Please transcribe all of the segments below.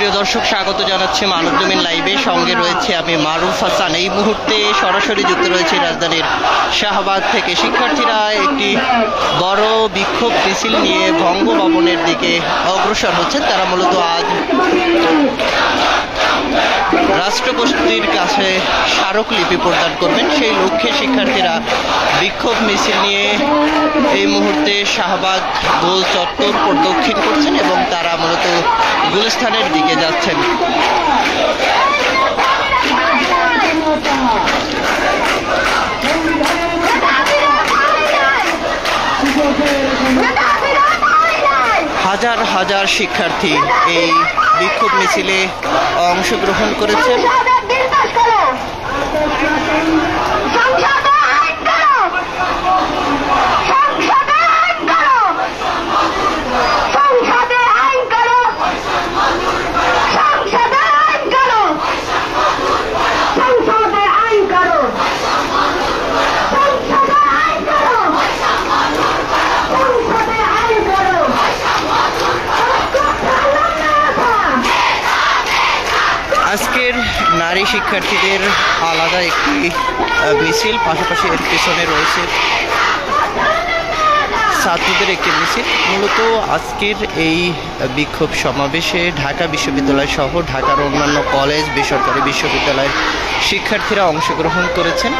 প্রিয় দর্শক, স্বাগত জানাচ্ছি মানবজমিন লাইভে। সঙ্গে রয়েছে আমি মারুফ হাসান। এই মুহূর্তে সরাসরি যুক্ত রয়েছে রাজধানীর শাহবাগ থেকে। শিক্ষার্থীরা একটি বড় বিক্ষোভ মিছিল নিয়ে বঙ্গভবনের দিকে অগ্রসর হচ্ছেন। তারা মূলত আজ রাষ্ট্রপতির কাছে স্মারকলিপি প্রদান করবেন। সেই লক্ষ্যে শিক্ষার্থীরা বিক্ষোভ মিছিল নিয়ে এই মুহূর্তে শাহবাগ গোল চত্বর প্রদক্ষিণ করছেন এবং তারা মূলত গুলিস্তানের দিকে যাচ্ছেন। হাজার হাজার শিক্ষার্থী এই বিক্ষোভ মিছিলে অংশগ্রহণ করেছেন। আজকের নারী শিক্ষার্থীদের আলাদা একটি মিছিল, পাশাপাশি এর পিছনে রয়েছে ছাত্রদের একটি মিছিল। মূলত আজকের এই বিক্ষোভ সমাবেশে ঢাকা বিশ্ববিদ্যালয় সহ ঢাকার অন্যান্য কলেজ, বেসরকারি বিশ্ববিদ্যালয়ের শিক্ষার্থীরা অংশগ্রহণ করেছেন।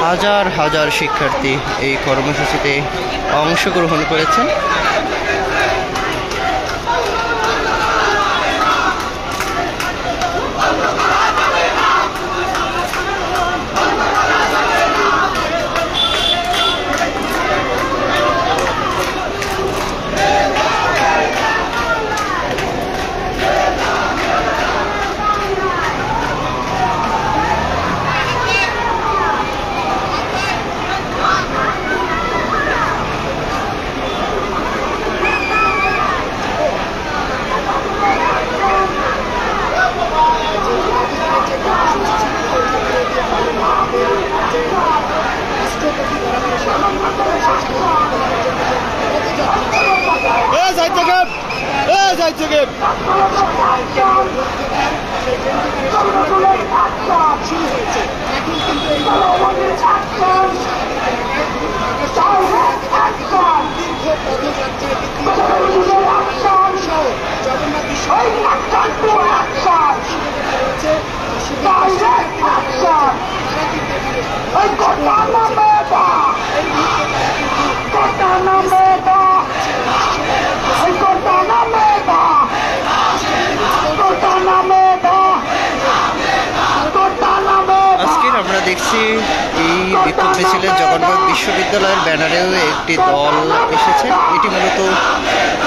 হাজার হাজার শিক্ষার্থী এই কর্মসূচিতে অংশগ্রহণ করেছেন। আমরা দেখছি এই বিক্ষোভ মিছিলে জগন্নাথ বিশ্ববিদ্যালয়ের ব্যানারেও একটি দল এসেছে। এটি মূলত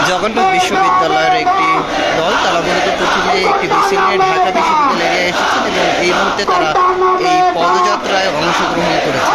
জগন্নাথ বিশ্ববিদ্যালয়ের একটি দল। তারা মূলত প্রথমে একটি মিছিল নিয়ে ঢাকা বিশ্ববিদ্যালয়ে এসেছেন এবং এই মুহূর্তে তারা এই পদযাত্রায় অংশগ্রহণ করেছে।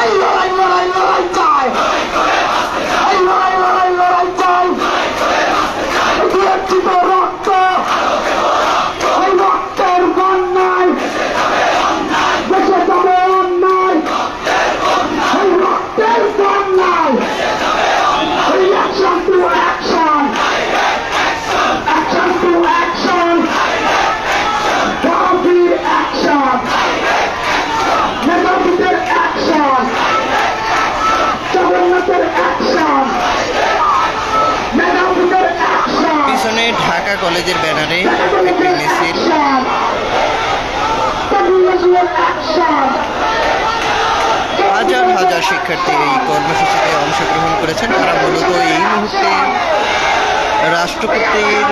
পিছনে ঢাকা কলেজের ব্যানারে একটি মিছিল। হাজার হাজার শিক্ষার্থী এই কর্মসূচিতে অংশগ্রহণ করেছেন। তারা মূলত এই মুহূর্তে রাষ্ট্রপতির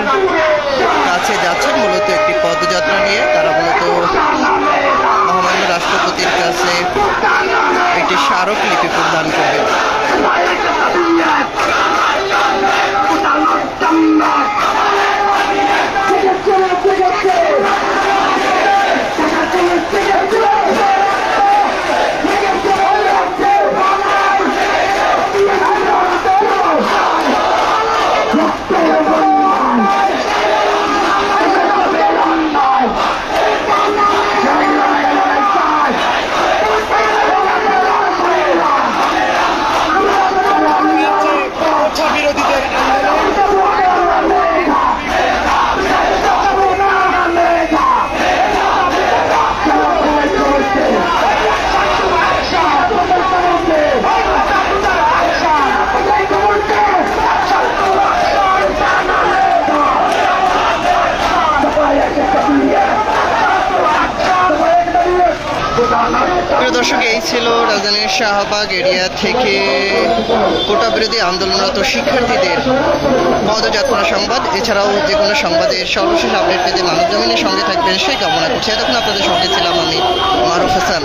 কাছে যাচ্ছেন মূলত একটি পদযাত্রা নিয়ে। তারা মূলত মহামান্য রাষ্ট্রপতির কাছে একটি স্মারকলিপি প্রদান করবেন। প্রিয় দর্শক, এই ছিল রাজধানীর শাহবাগ এরিয়া থেকে কোটা বিরোধী আন্দোলনরত শিক্ষার্থীদের পদযাত্রা সংবাদ। এছাড়াও যে কোনো সংবাদের সর্বশেষ আপডেট পেতে মানব জমিনের সঙ্গে থাকবেন সেই কামনা করছি। এতক্ষণ আপনাদের সঙ্গে ছিলাম আমি মারুফ হাসান।